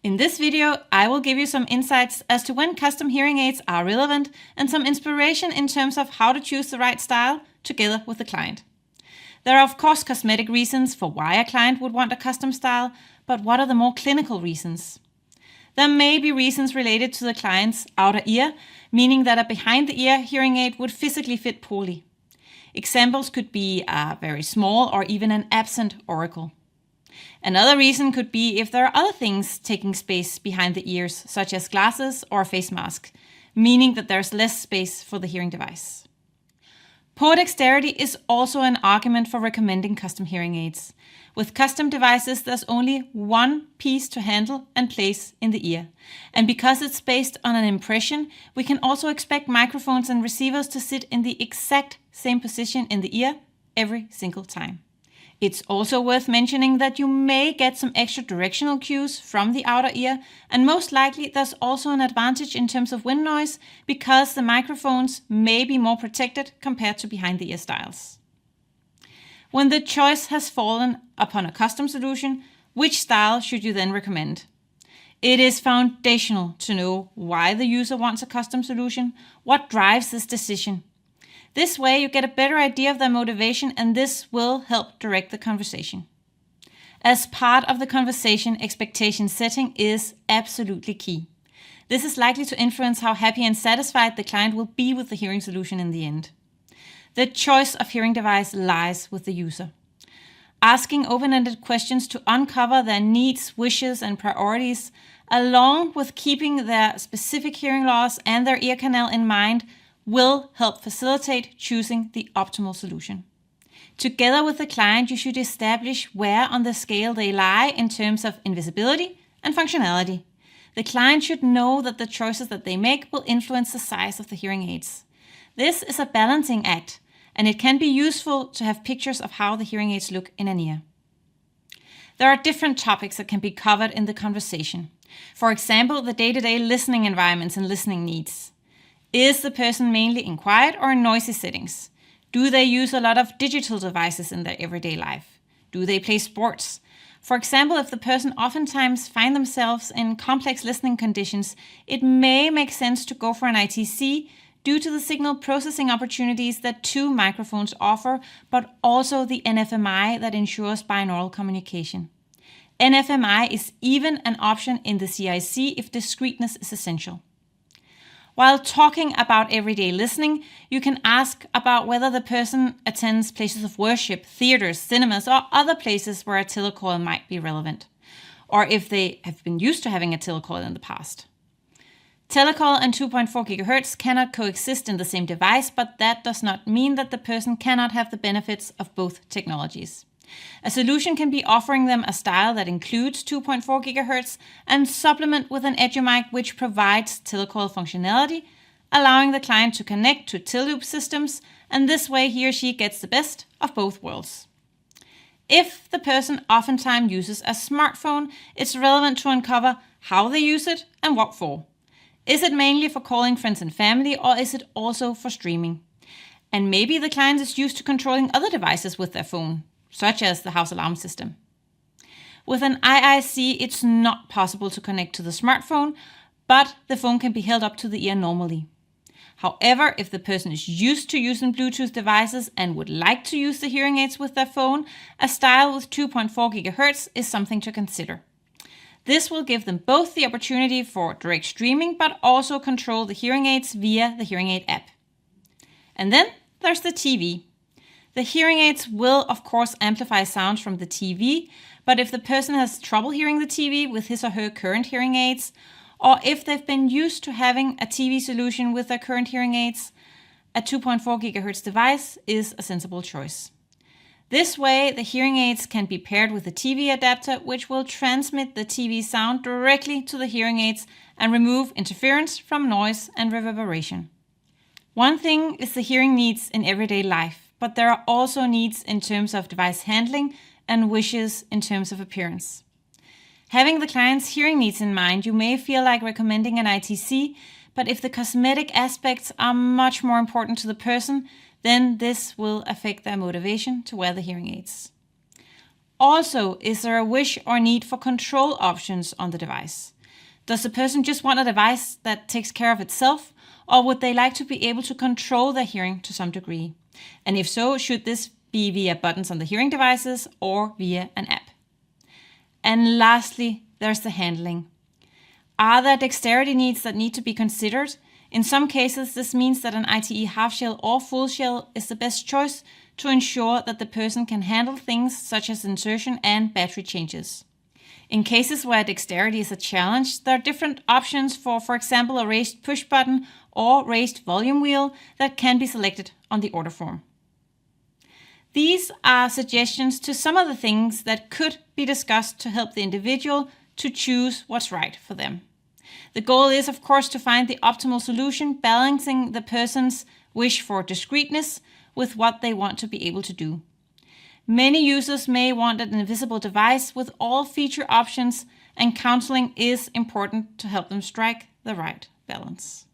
In this video, I will give you some insights as to when custom hearing aids are relevant and some inspiration in terms of how to choose the right style together with the client. There are of course cosmetic reasons for why a client would want a custom style, but what are the more clinical reasons? There may be reasons related to the client's outer ear, meaning that a behind-the-ear hearing aid would physically fit poorly. Examples could be a very small or even an absent auricle. Another reason could be if there are other things taking space behind the ears, such as glasses or a face mask, meaning that there's less space for the hearing device. Poor dexterity is also an argument for recommending custom hearing aids. With custom devices, there's only one piece to handle and place in the ear. And because it's based on an impression, we can also expect microphones and receivers to sit in the exact same position in the ear every single time. It's also worth mentioning that you may get some extra directional cues from the outer ear, and most likely there's also an advantage in terms of wind noise because the microphones may be more protected compared to behind-the-ear styles. When the choice has fallen upon a custom solution, which style should you then recommend? It is foundational to know why the user wants a custom solution, what drives this decision. This way you get a better idea of their motivation, and this will help direct the conversation. As part of the conversation, expectation setting is absolutely key. This is likely to influence how happy and satisfied the client will be with the hearing solution in the end. The choice of hearing device lies with the user. Asking open-ended questions to uncover their needs, wishes, and priorities, along with keeping their specific hearing loss and their ear canal in mind, will help facilitate choosing the optimal solution. Together with the client, you should establish where on the scale they lie in terms of invisibility and functionality. The client should know that the choices that they make will influence the size of the hearing aids. This is a balancing act, and it can be useful to have pictures of how the hearing aids look in an ear. There are different topics that can be covered in the conversation. For example, the day-to-day listening environments and listening needs. Is the person mainly in quiet or in noisy settings? Do they use a lot of digital devices in their everyday life? Do they play sports? For example, if the person oftentimes find themselves in complex listening conditions, it may make sense to go for an ITC due to the signal processing opportunities that two microphones offer, but also the NFMI that ensures binaural communication. NFMI is even an option in the CIC if discreteness is essential. While talking about everyday listening, you can ask about whether the person attends places of worship, theaters, cinemas, or other places where a telecoil might be relevant, or if they have been used to having a telecoil in the past. Telecoil and 2.4 GHz cannot coexist in the same device, but that does not mean that the person cannot have the benefits of both technologies. A solution can be offering them a style that includes 2.4 GHz and supplement with an EduMic which provides telecoil functionality, allowing the client to connect to Teleloop systems, and this way he or she gets the best of both worlds. If the person oftentimes uses a smartphone, it's relevant to uncover how they use it and what for. Is it mainly for calling friends and family, or is it also for streaming? And maybe the client is used to controlling other devices with their phone, such as the house alarm system. With an IIC, it's not possible to connect to the smartphone, but the phone can be held up to the ear normally. However, if the person is used to using Bluetooth devices and would like to use the hearing aids with their phone, a style with 2.4 GHz is something to consider. This will give them both the opportunity for direct streaming, but also control the hearing aids via the hearing aid app. And then there's the TV. The hearing aids will, of course, amplify sound from the TV, but if the person has trouble hearing the TV with his or her current hearing aids, or if they've been used to having a TV solution with their current hearing aids, a 2.4 GHz device is a sensible choice. This way, the hearing aids can be paired with a TV adapter, which will transmit the TV sound directly to the hearing aids and remove interference from noise and reverberation. One thing is the hearing needs in everyday life, but there are also needs in terms of device handling and wishes in terms of appearance. Having the client's hearing needs in mind, you may feel like recommending an ITC, but if the cosmetic aspects are much more important to the person, then this will affect their motivation to wear the hearing aids. Also, is there a wish or need for control options on the device? Does the person just want a device that takes care of itself, or would they like to be able to control their hearing to some degree? And if so, should this be via buttons on the hearing devices or via an app? And lastly, there's the handling. Are there dexterity needs that need to be considered? In some cases, this means that an ITE half shell or full shell is the best choice to ensure that the person can handle things such as insertion and battery changes. In cases where dexterity is a challenge, there are different options for example, a raised push button or raised volume wheel that can be selected on the order form. These are suggestions to some of the things that could be discussed to help the individual to choose what's right for them. The goal is, of course, to find the optimal solution, balancing the person's wish for discreetness with what they want to be able to do. Many users may want an invisible device with all feature options, and counseling is important to help them strike the right balance.